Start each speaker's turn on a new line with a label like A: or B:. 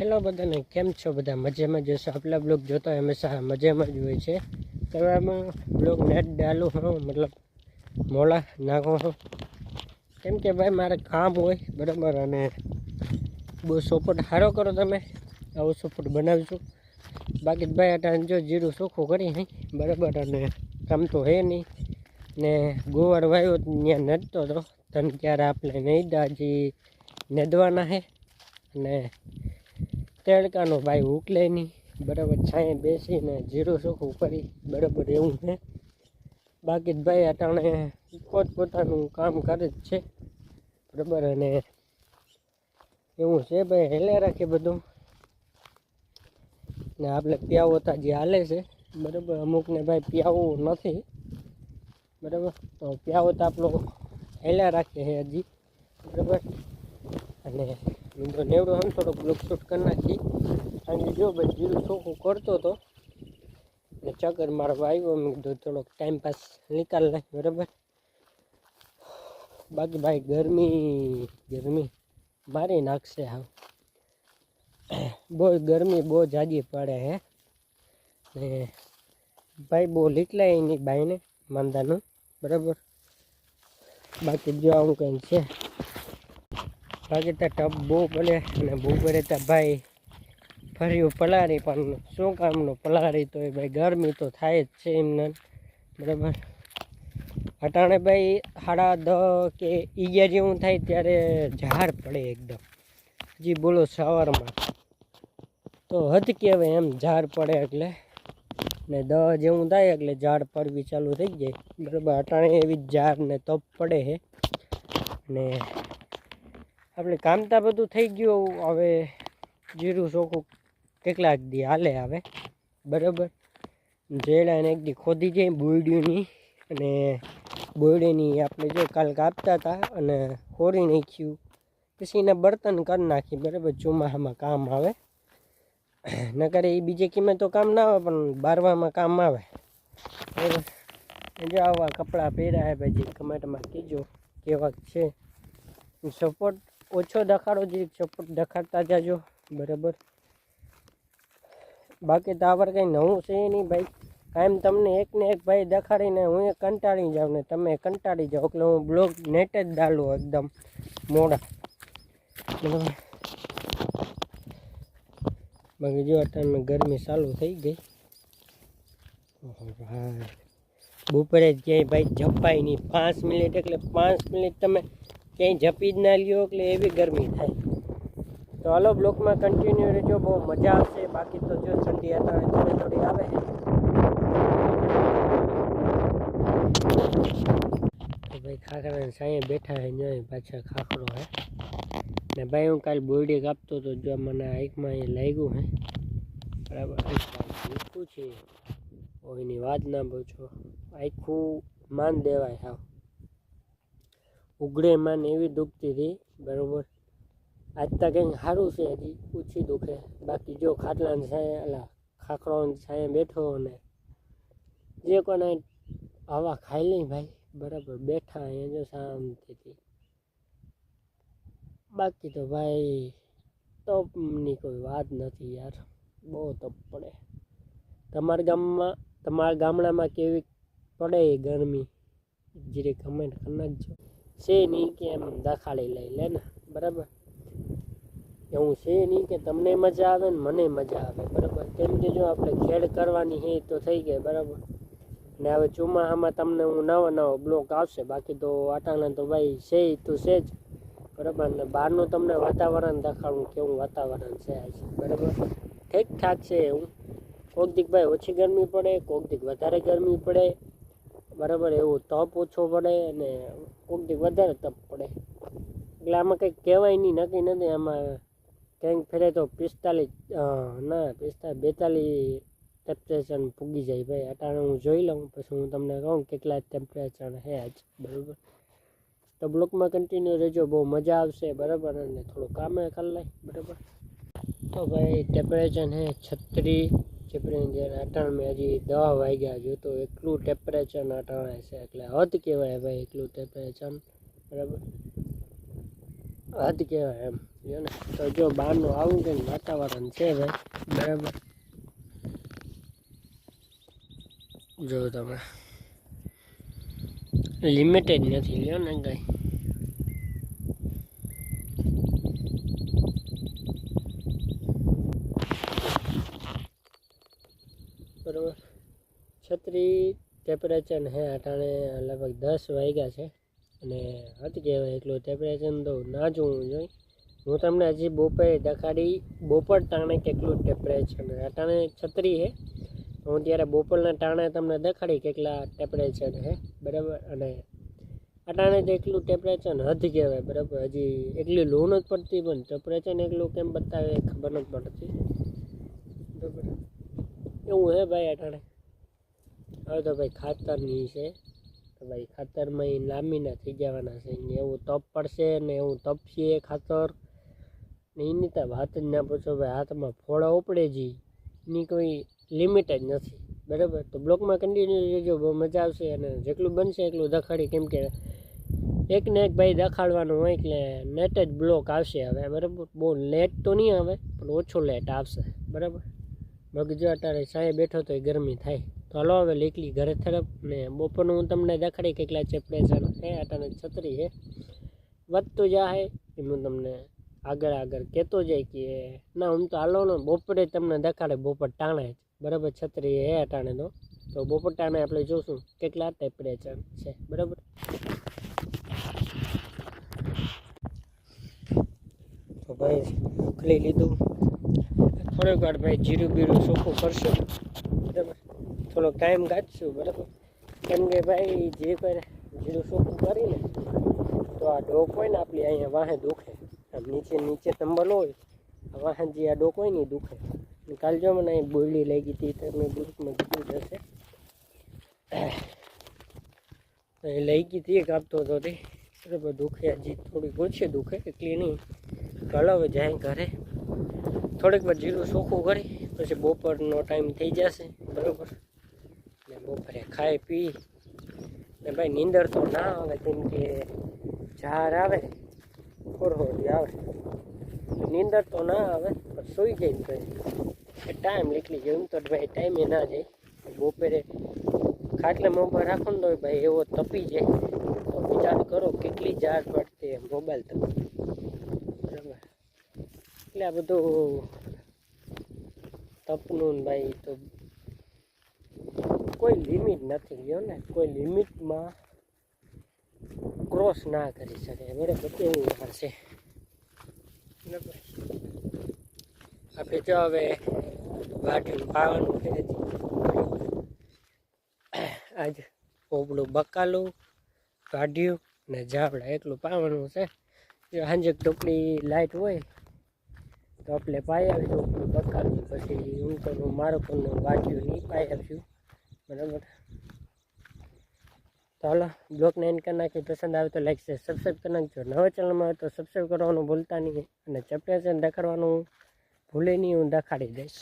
A: Hello બધાને, કેમ છો? બધા મજામાં જશો? આપણા બ્લોગ જોતા હંમેશા મજામાં જ હોય છે. કરવામાં બ્લોગ નેટ ડાલું હું મતલબ મોડા નાખું હું, કેમ કે ભાઈ મારે કામ હોય બરાબર. અને બહુ સપોર્ટ સારો કરો તમે, આવો સપોર્ટ બનાવજો. બાકી ભાઈ અટાણે જો જીરું ચોખ્ખું કરી નહીં બરાબર. અને કામ તો હે નહીં ને ગોવાર વાયો ત્યાં નડતો હતો તને ક્યારે આપણે નહીં દાજી નેદવાના હે. અને તડકાનો ભાઈ ઉકલે નહીં બરાબર, છાંયે બેસીને જીરું ચોખ્ખું કરી બરાબર એવું છે. બાકી ભાઈ અટાણે પોતપોતાનું કામ કરે જ છે બરાબર. અને એવું છે ભાઈ, હેલે રાખે બધું. ને આપણે પ્યાવોતા જે હાલે છે બરાબર, અમુકને ભાઈ પ્યાવું નથી બરાબર, તો પ્યાવોતા આપણો હેલા રાખે છે હજી બરાબર. અને તો નેવડો હમ થોડોક બ્લોક શૂટ કરી નાખી. અને જો ભાઈ જીરું ચોખ્ખું કરતો હતો ને ચક્કર મારવા આવ્યો, મેં કીધું થોડોક ટાઈમ પાસ નિકાલ નાખ બરાબર. બાકી ભાઈ ગરમી મારી નાખશે. હા બહુ ગરમી બહુ જાજી પડે હે ને ભાઈ, બહુ લીકલાય નહીં ભાઈને માંદાનું બરાબર. બાકી જો આવું કંઈ છે. બાકી તો ટપ બહુ પડે અને બહુ પડે તો ભાઈ ફર્યું પલાળી, પણ શું કામનું પલાળી? તો એ ભાઈ ગરમી તો થાય જ છે એમને બરાબર. અટાણે ભાઈ 10:30 કે 11 જેવું થાય ત્યારે ઝાડ પડે એકદમ. હજી બોલો સવારમાં તો હદ કહેવાય એમ ઝાડ પડે એટલે, ને 10 જેવું થાય એટલે ઝાડ પડવી ચાલુ થઈ જાય બરાબર. અટાણે એવી ઝાડ ને તપ પડે છે. ને આપણે કામતા બધું થઈ ગયું. હવે જીરું ચોખ્ખું કેટલાક દી હાલે આવે બરાબર. જેડાને એક દી ખોદી જાય બોયડીની, અને બોયડીની આપણે જો કાલ કાપતા હતા અને ખોરી નાખ્યું, પછી એને બર્તન કરી નાખી બરાબર. ચોમાસામાં કામ આવે, નકર એ બીજે કિંમત તો કામ ના આવે પણ બારવામાં કામ આવે બરાબર. જો આવા કપડાં પહેર્યા હે ભાઈ, કમેન્ટમાં કીજો કેવા છે. સપોર્ટ ઓછો દેખાડો, જે સપોર્ટ દેખાડતા જાજો બરાબર. બાકી તો આવાર કંઈ નવું છે નહીં ભાઈ. કાયમ તમને એકને એક ભાઈ દેખાડીને હું કંટાળી જાઉં ને તમે કંટાળી જાઓ, એટલે હું બ્લોગ નેટ જ ડાલું એકદમ મોડા બરાબર. બાકી જો અત્યારે ગરમી ચાલુ થઈ ગઈ. હા બપોરે ક્યાંય ભાઈ જપાય નહીં. 5 મિનિટ એટલે 5 મિનિટ તમે ક્યાંય જપી જ ના લ્યો એટલે એવી ગરમી થાય. તો હાલો બ્લોકમાં કન્ટિન્યુ રહેજો, બહુ મજા આવશે. બાકી તો જો ઠંડી અત્યારે થોડી આવે છે તો ભાઈ ખાખરાને સાંયે બેઠા હે, જો પાછળ ખાખરો હે. ને ભાઈ હું કાલે બોયડી કાપતો તો જો મને આંખમાં અહીંયા લાગ્યું હે બરાબર. આખું છે એની વાત ના પૂછો, આખું માન દેવાય. હા ઉઘડે માન એવી દુખતી હતી બરાબર. આજ તો કંઈક સારું છે, હજી ઓછી દુખે. બાકી જો ખાટલાની છાંયે અલા ખાખરાની છાંયે બેઠો ને જે કોને હવા ખાઈ લઈ ભાઈ બરાબર, બેઠા અહીંયા જો શાંતિથી. બાકી તો ભાઈ તપની કોઈ વાત નથી યાર, બહુ તપ પડે. તમારા ગામડામાં કેવી પડે ગરમી જરીક કમેન્ટ કરી નાખજો. છે નહીં કે એમ દેખાડી લઈ લે ને બરાબર. એવું છે નહીં કે તમને મજા આવે ને મને મજા આવે બરાબર. કેમ કે જો આપણે ખેડ કરવાની છે તો થઈ ગઈ બરાબર. ને હવે ચોમાસામાં તમને હું નવો બ્લોક આવશે. બાકી તો આટાણા તો ભાઈ છે તો છે જ બરાબર. ને બહારનું તમને વાતાવરણ દેખાડું કેવું વાતાવરણ છે આજ બરાબર. ઠીક ઠાક છે એવું. કોઈક દીક ભાઈ ઓછી ગરમી પડે, કોઈક દીક વધારે ગરમી પડે બરાબર. એવું તપ ઓછો પડે અને કોઈક દીક વધારે તપ પડે. એટલે આમાં કંઈક કહેવાય નહીં, નક્કી નથી. આમાં કંઈક ફેરે તો 42 ટેમ્પરેચર પૂગી જાય ભાઈ. અટાણે હું જોઈ લઉં પછી હું તમને કહું કેટલા ટેમ્પરેચર છે આજ બરાબર. તો બ્લોકમાં કન્ટિન્યુ રહેજો, બહુ મજા આવશે બરાબર. અને થોડું કામે કરી લઈ બરાબર. તો ભાઈ ટેમ્પરેચર છે 36 અટાણે હજી 10 વાગ્યા જો તો એટલું ટેમ્પરેચર અટાણે છે એટલે હદ કહેવાય ભાઈ એટલું ટેમ્પરેચર બરાબર. હદ કહેવાય એમ જો ને. તો જો બહારનું આવું કંઈક વાતાવરણ છે ભાઈ, બરાબર. જો તમે લિમિટેડ નથી લ્યો ને કંઈ. બરાબર. છત્રી ટેમ્પરેચર હે અટાણે લગભગ 10 વાગ્યા છે અને હદ કહેવાય એટલું ટેમ્પરેચર તો ના જોવું જોઈએ. હું તમને હજી બપોરે દેખાડી બપોર ટાણે કેટલું ટેમ્પરેચર અટાણે છત્રી છે. હું ત્યારે બપોરના ટાણે તમને દેખાડી કેટલા ટેમ્પરેચર છે, બરાબર. અને અટાણે તો એટલું ટેમ્પરેચર હદ કહેવાય, બરાબર. હજી એટલી લૂ નથી પડતી પણ ટેમ્પરેચર એટલું કેમ બતાવે ખબર નથી પડતી, બરાબર. એવું હે ભાઈ અટાણે. હવે તો ભાઈ ખાતરની છે તો ભાઈ ખાતરમાં એ લાંબીના થઈ જવાના છે. એવું તપ પડશે ને એવું તપશે ખાતર ને એની તો વાત જ ના પૂછો ભાઈ. હાથમાં ફોડા ઉપડે જી એની કોઈ લિમિટ જ નથી, બરાબર. તો બ્લોકમાં કન્ટિન્યુ રહેજો, બહુ મજા આવશે. અને જેટલું બનશે એટલું દેખાડી, કેમ કે એક ને એક ભાઈ દેખાડવાનું હોય એટલે નેટ જ બ્લોક આવશે હવે, બરાબર. બહુ લેટ તો નહીં આવે પણ ઓછો લેટ આવશે, બરાબર. બાકી જો અત્યારે સાંજે બેઠો તો એ ગરમી થાય. તો હલો હવે નીકળી ઘરે તરફ. ને બપોરનું હું તમને દેખાડી કેટલા ટેમ્પરેચર છે. અટાણે છત્રી છે, વધતું જાય એમ હું તમને આગળ કહેતો જાય કે ના. હું તો હાલો ને બપોરે તમને દેખાડે બપોર ટાણે જ, બરાબર. છત્રી હે અટાણે તો બપોર ટાણે આપણે જોશું કેટલા ટેમ્પરેચર છે, બરાબર. તો ભાઈ ઉખલી લીધું. થોડીક વાર ભાઈ જીરું બીરું ચોખ્ખું કરશું, બરાબર. થોડોક ટાઈમ કાઢશું, બરાબર. કેમ કે ભાઈ જે કરે જીરું ચોખ્ખું કરીને તો આ ડોક હોય ને આપણી અહીંયા વાહે દુખે. આમ નીચે તંબલ હોય વાહન જે આ ડોક હોય ને એ દુખે. કાલ જો મને અહીં બોયલી લઈ ગઈ હતી તો મેં ગ્રુપમાં કીધું જશે એ લઈ ગઈ હતી કાપતો હતો તે, બરાબર. દુખે હજી થોડીક ઓછી દુખે એટલી નહીં. ચાલો હવે જાય ઘરે. થોડીક વાર જીરું ચોખ્ખું કરી પછી બપોરનો ટાઈમ થઈ જશે, બરાબર. ને બપોરે ખાઈ પી ને ભાઈ નીંદર તો ના આવે કેમ કે ઝાર આવે ખોરહોડી આવે. નીંદર તો ના આવે પણ સૂઈ જાય ભાઈ ટાઈમ નીકળી જાય. એમ તો ભાઈ ટાઈમે ના જાય. બપોરે ખાટલે મોબાઈલ રાખો ને તો ભાઈ એવો તપી જાય. તો વિચાર કરો કેટલી ઝાર પડતી મોબાઈલ તપી, બરાબર. એટલે આ બધું તપનું ભાઈ તો કોઈ લિમિટ નથી લ્યો ને. કોઈ લિમિટમાં ક્રોસ ના કરી શકે, બરાબર. કેવું છે, બરાબર. આપણે જો હવે વાઢીને પાવાનું છે, બરાબર. આજ પોપડું બકાલું કાઢ્યું ને જાવડા એટલું પાવાનું છે. જો સાંજે ટોપલી લાઇટ હોય તો આપણે પાઈ આવીશું બકાલું. પછી હું તો મારું પણ વાઢ્યું નહીં પાઈ આવીશું, બરાબર. તો હાલો બ્લોગને એન્ડ કરી નાખી. પસંદ આવે તો લાઈક છે, સબસ્ક્રાઈબ કરી નાખજો. નવા ચેનલમાં હોય તો સબસ્ક્રાઈબ કરવાનું ભૂલતા નહીં અને ટેમ્પરેચર દેખાડવાનું ભૂલે નહીં, હું દેખાડી દઈશ.